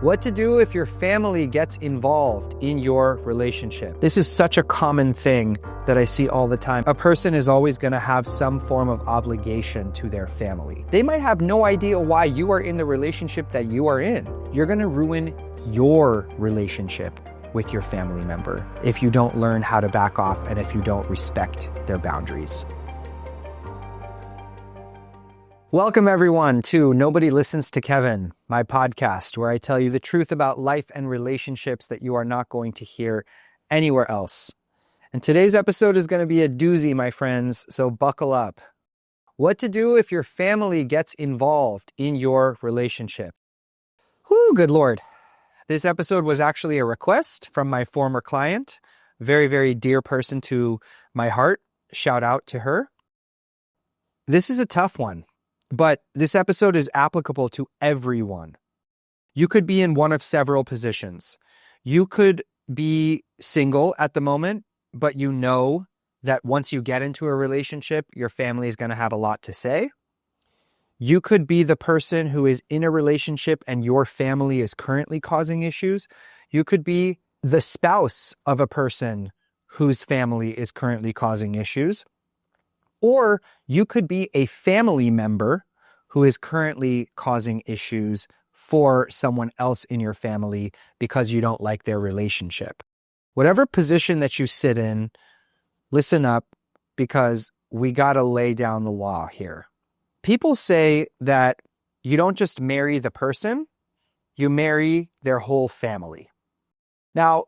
What to do if your family gets involved in your relationship. This is such a common thing that I see all the time. A person is always going to have some form of obligation to their family. They might have no idea why you are in the relationship that you are in. You're going to ruin your relationship with your family member if you don't learn how to back off and if you don't respect their boundaries. Welcome everyone to Nobody Listens to Kevin, my podcast where I tell you the truth about life and relationships that you are not going to hear anywhere else. And today's episode is going to be a doozy, my friends, so buckle up. What to do if your family gets involved in your relationship. Whew, good Lord. This episode was actually a request from my former client, very, very dear person to my heart. Shout out to her. This is a tough one. But this episode is applicable to everyone. You could be in one of several positions. You could be single at the moment, but you know that once you get into a relationship, your family is going to have a lot to say. You could be the person who is in a relationship and your family is currently causing issues. You could be the spouse of a person whose family is currently causing issues. Or you could be a family member who is currently causing issues for someone else in your family because you don't like their relationship. Whatever position that you sit in, listen up because we got to lay down the law here. People say that you don't just marry the person, you marry their whole family. Now,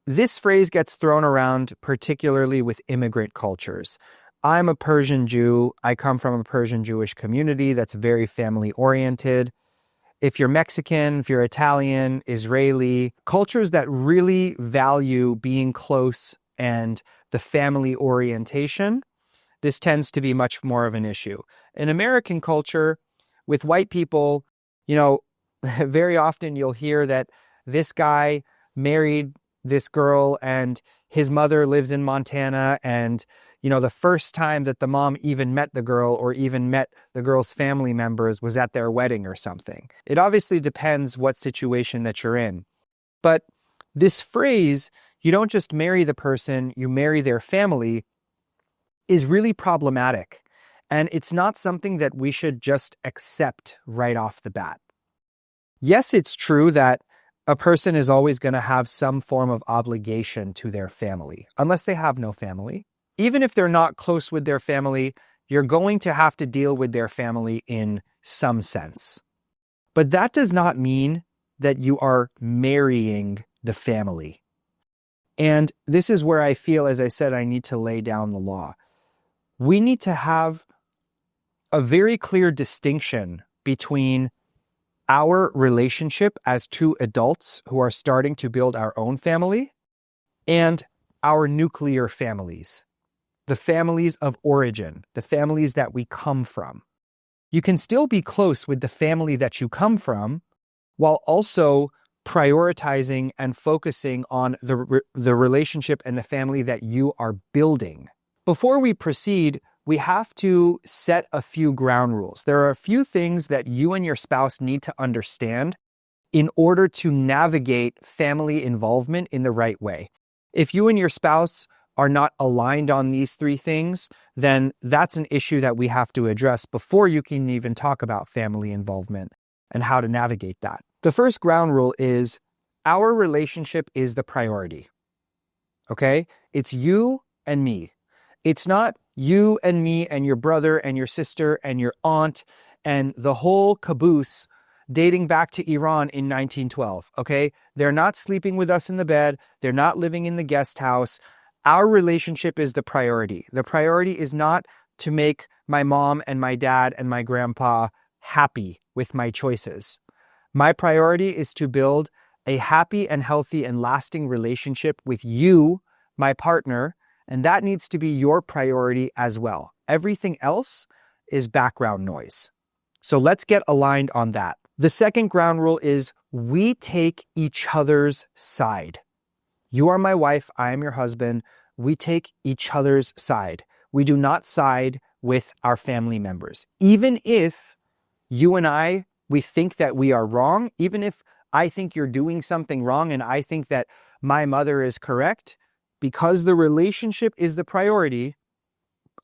this phrase gets thrown around particularly with immigrant cultures. I'm a Persian Jew. I come from a Persian Jewish community that's very family oriented. If you're Mexican, if you're Italian, Israeli, cultures that really value being close and the family orientation, this tends to be much more of an issue. In American culture, with white people, very often you'll hear that this guy married this girl and his mother lives in Montana and the first time that the mom even met the girl or even met the girl's family members was at their wedding or something. It obviously depends what situation that you're in. But this phrase, you don't just marry the person, you marry their family, is really problematic. And it's not something that we should just accept right off the bat. Yes, it's true that a person is always going to have some form of obligation to their family, unless they have no family. Even if they're not close with their family, you're going to have to deal with their family in some sense. But that does not mean that you are marrying the family. And this is where I feel, as I said, I need to lay down the law. We need to have a very clear distinction between our relationship as two adults who are starting to build our own family and our nuclear families. The families of origin, the families that we come from. You can still be close with the family that you come from while also prioritizing and focusing on the relationship and the family that you are building. Before we proceed, we have to set a few ground rules. There are a few things that you and your spouse need to understand in order to navigate family involvement in the right way. If you and your spouse are not aligned on these three things, then that's an issue that we have to address before you can even talk about family involvement and how to navigate that. The first ground rule is our relationship is the priority. Okay? It's you and me. It's not you and me and your brother and your sister and your aunt and the whole caboose dating back to Iran in 1912. Okay? They're not sleeping with us in the bed. They're not living in the guest house. Our relationship is the priority. The priority is not to make my mom and my dad and my grandpa happy with my choices. My priority is to build a happy and healthy and lasting relationship with you, my partner, and that needs to be your priority as well. Everything else is background noise. So let's get aligned on that. The second ground rule is we take each other's side. You are my wife, I am your husband. We take each other's side. We do not side with our family members. Even if you and I, we think that we are wrong, even if I think you're doing something wrong and I think that my mother is correct, because the relationship is the priority,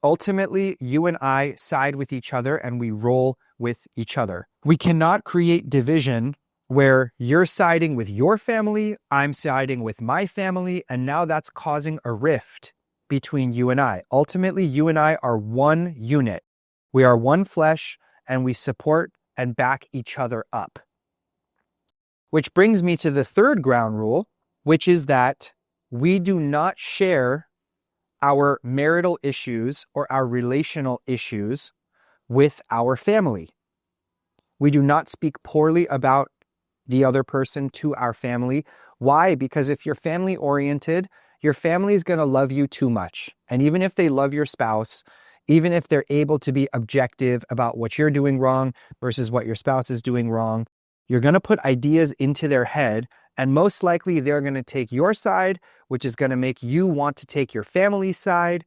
ultimately, you and I side with each other and we roll with each other. We cannot create division where you're siding with your family, I'm siding with my family, and now that's causing a rift between you and I. Ultimately, you and I are one unit. We are one flesh, and we support and back each other up. Which brings me to the third ground rule, which is that we do not share our marital issues or our relational issues with our family. We do not speak poorly about the other person to our family. Why? Because if you're family oriented, your family is going to love you too much. And even if they love your spouse, even if they're able to be objective about what you're doing wrong versus what your spouse is doing wrong, you're going to put ideas into their head, and most likely they're going to take your side, which is going to make you want to take your family's side.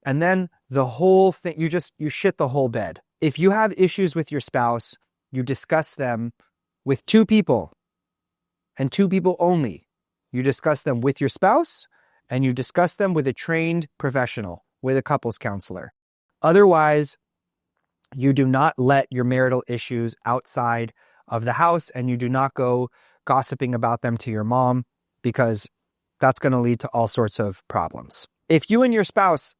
And then the whole thing, you shit the whole bed. If you have issues with your spouse, you discuss them with two people and two people only. You discuss them with your spouse and you discuss them with a trained professional, with a couples counselor. Otherwise, you do not let your marital issues outside of the house, and you do not go gossiping about them to your mom, because that's going to lead to all sorts of problems. If you and your spouse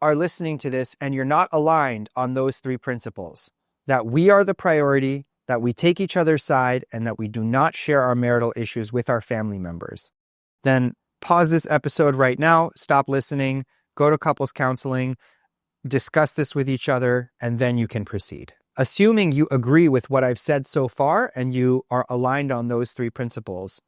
are listening to this and you're not aligned on those three principles, that we are the priority, that we take each other's side, and that we do not share our marital issues with our family members, then pause this episode right now, stop listening, go to couples counseling, discuss this with each other, and then you can proceed. Assuming you agree with what I've said so far and you are aligned on those three principles,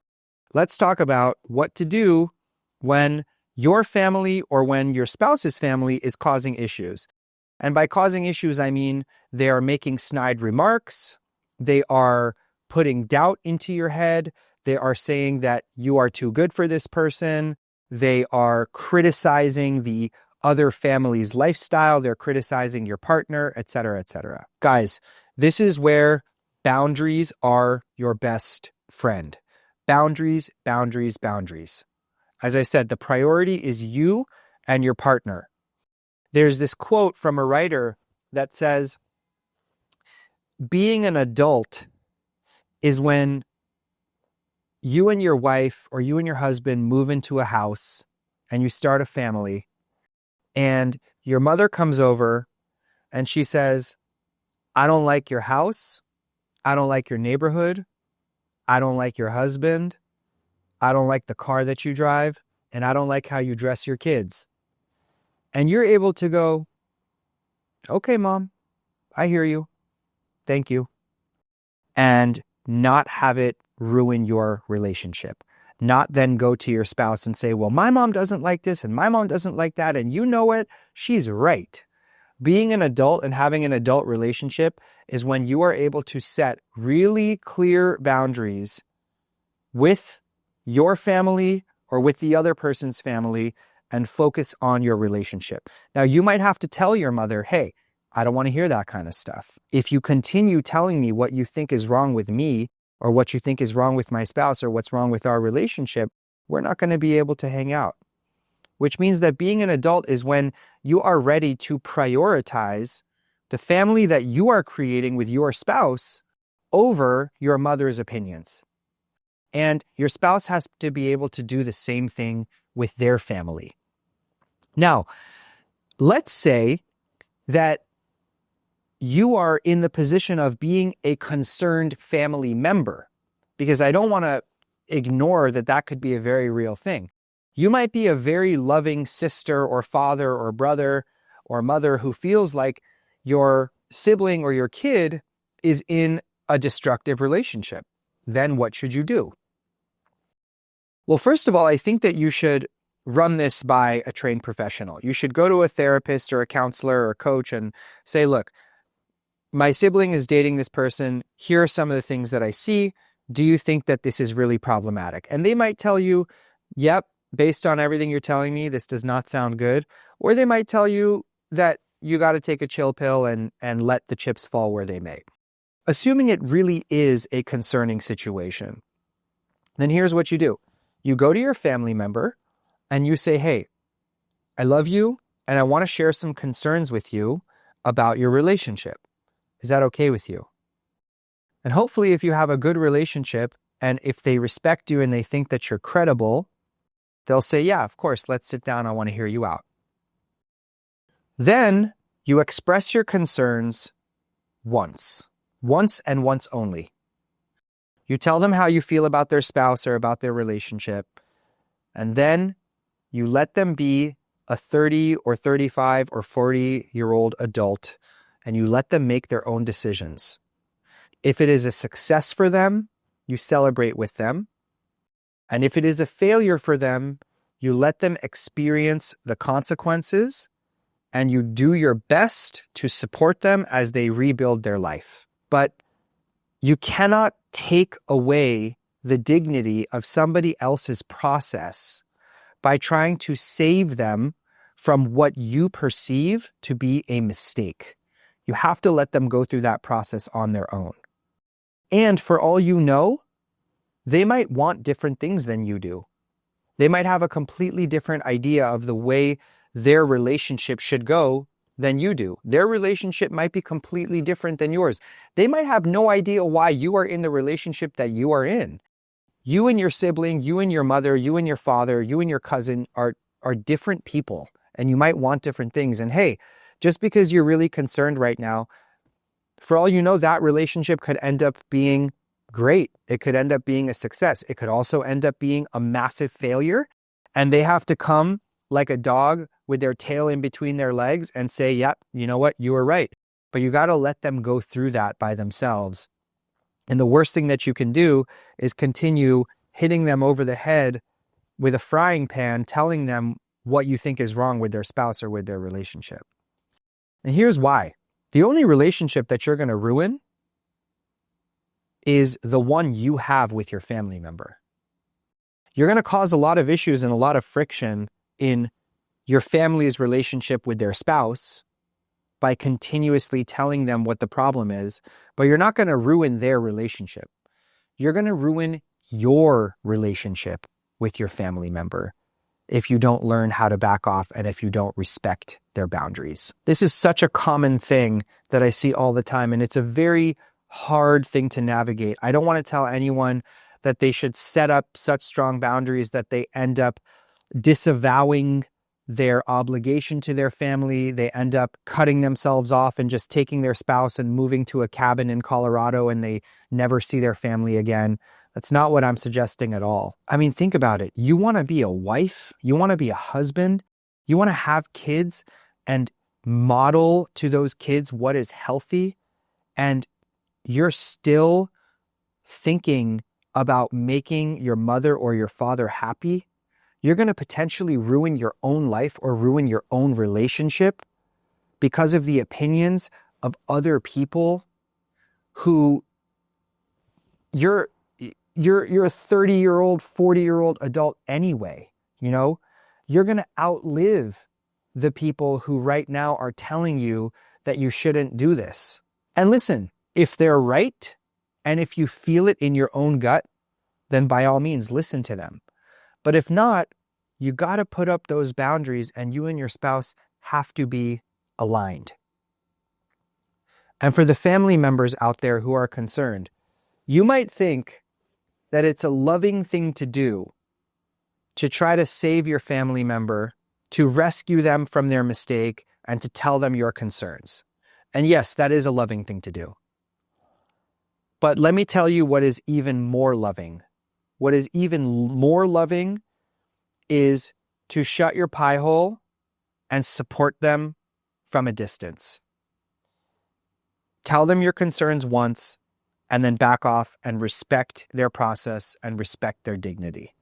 let's talk about what to do when your family or when your spouse's family is causing issues. And by causing issues, I mean they are making snide remarks, they are putting doubt into your head, they are saying that you are too good for this person, they are criticizing the other family's lifestyle, they're criticizing your partner, etc., etc. Guys, this is where boundaries are your best friend. Boundaries, boundaries, boundaries. As I said, the priority is you and your partner. There's this quote from a writer that says, being an adult is when you and your wife or you and your husband move into a house and you start a family, and your mother comes over and she says, I don't like your house, I don't like your neighborhood, I don't like your husband, I don't like the car that you drive, and I don't like how you dress your kids. And you're able to go, okay, Mom, I hear you. Thank you. And not have it ruin your relationship. Not then go to your spouse and say, well, my mom doesn't like this and my mom doesn't like that. And you know what? She's right. Being an adult and having an adult relationship is when you are able to set really clear boundaries with your family or with the other person's family and focus on your relationship. Now, you might have to tell your mother, hey, I don't want to hear that kind of stuff. If you continue telling me what you think is wrong with me or what you think is wrong with my spouse or what's wrong with our relationship, we're not going to be able to hang out. Which means that being an adult is when you are ready to prioritize the family that you are creating with your spouse over your mother's opinions. And your spouse has to be able to do the same thing with their family. Now, let's say that you are in the position of being a concerned family member, because I don't want to ignore that that could be a very real thing. You might be a very loving sister or father or brother or mother who feels like your sibling or your kid is in a destructive relationship. Then what should you do? Well, first of all, I think that you should run this by a trained professional. You should go to a therapist or a counselor or a coach and say, look, my sibling is dating this person. Here are some of the things that I see. Do you think that this is really problematic? And they might tell you, yep, based on everything you're telling me, this does not sound good. Or they might tell you that you got to take a chill pill and let the chips fall where they may. Assuming it really is a concerning situation, then here's what you do. You go to your family member and you say, hey, I love you and I want to share some concerns with you about your relationship. Is that okay with you? And hopefully if you have a good relationship and if they respect you and they think that you're credible, they'll say, yeah, of course, let's sit down. I want to hear you out. Then you express your concerns once and once only. You tell them how you feel about their spouse or about their relationship, and then you let them be a 30 or 35 or 40-year-old adult, and you let them make their own decisions. If it is a success for them, you celebrate with them. And if it is a failure for them, you let them experience the consequences and you do your best to support them as they rebuild their life. But you cannot take away the dignity of somebody else's process by trying to save them from what you perceive to be a mistake. You have to let them go through that process on their own. And for all you know, they might want different things than you do. They might have a completely different idea of the way their relationship should go than you do. Their relationship might be completely different than yours. They might have no idea why you are in the relationship that you are in. You and your sibling, you and your mother, you and your father, you and your cousin are different people, and you might want different things. And hey, just because you're really concerned right now, for all you know, that relationship could end up being great. It could end up being a success. It could also end up being a massive failure, and they have to come like a dog with their tail in between their legs and say, yep, you know what, you were right. But you got to let them go through that by themselves. And the worst thing that you can do is continue hitting them over the head with a frying pan, telling them what you think is wrong with their spouse or with their relationship. And here's why. The only relationship that you're going to ruin is the one you have with your family member. You're going to cause a lot of issues and a lot of friction in your family's relationship with their spouse by continuously telling them what the problem is, but you're not going to ruin their relationship. You're going to ruin your relationship with your family member if you don't learn how to back off and if you don't respect their boundaries. This is such a common thing that I see all the time, and it's a very hard thing to navigate. I don't want to tell anyone that they should set up such strong boundaries that they end up disavowing their obligation to their family. They end up cutting themselves off and just taking their spouse and moving to a cabin in Colorado, and they never see their family again. That's not what I'm suggesting at all. I mean, think about it. You want to be a wife, you want to be a husband, you want to have kids and model to those kids what is healthy, and you're still thinking about making your mother or your father happy. You're going to potentially ruin your own life or ruin your own relationship because of the opinions of other people who you're a 30-year-old, 40-year-old adult anyway. You know, you're going to outlive the people who right now are telling you that you shouldn't do this. And listen, if they're right, and if you feel it in your own gut, then by all means, listen to them. But if not, you got to put up those boundaries, and you and your spouse have to be aligned. And for the family members out there who are concerned, you might think that it's a loving thing to do to try to save your family member, to rescue them from their mistake, and to tell them your concerns. And yes, that is a loving thing to do. But let me tell you what is even more loving. What is even more loving is to shut your pie hole and support them from a distance. Tell them your concerns once, and then back off and respect their process and respect their dignity.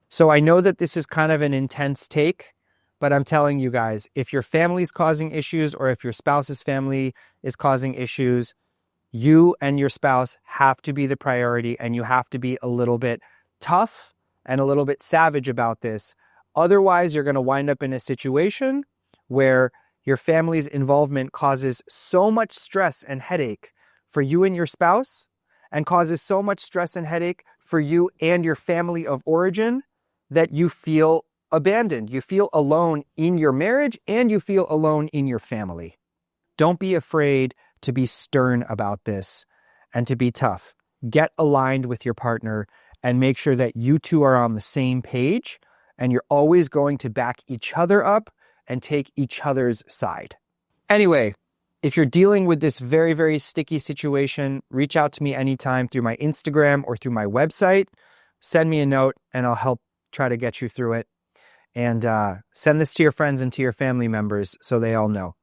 So I know that this is kind of an intense take, but I'm telling you guys, if your family's causing issues or if your spouse's family is causing issues, you and your spouse have to be the priority, and you have to be a little bit tough and a little bit savage about this. Otherwise, you're going to wind up in a situation where your family's involvement causes so much stress and headache for you and your spouse, and causes so much stress and headache for you and your family of origin that you feel abandoned. You feel alone in your marriage and you feel alone in your family. Don't be afraid to be stern about this and to be tough. Get aligned with your partner and make sure that you two are on the same page and you're always going to back each other up and take each other's side. Anyway, if you're dealing with this very, very sticky situation, reach out to me anytime through my Instagram or through my website. Send me a note and I'll help try to get you through it. And send this to your friends and to your family members so they all know.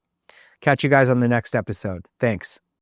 Catch you guys on the next episode. Thanks.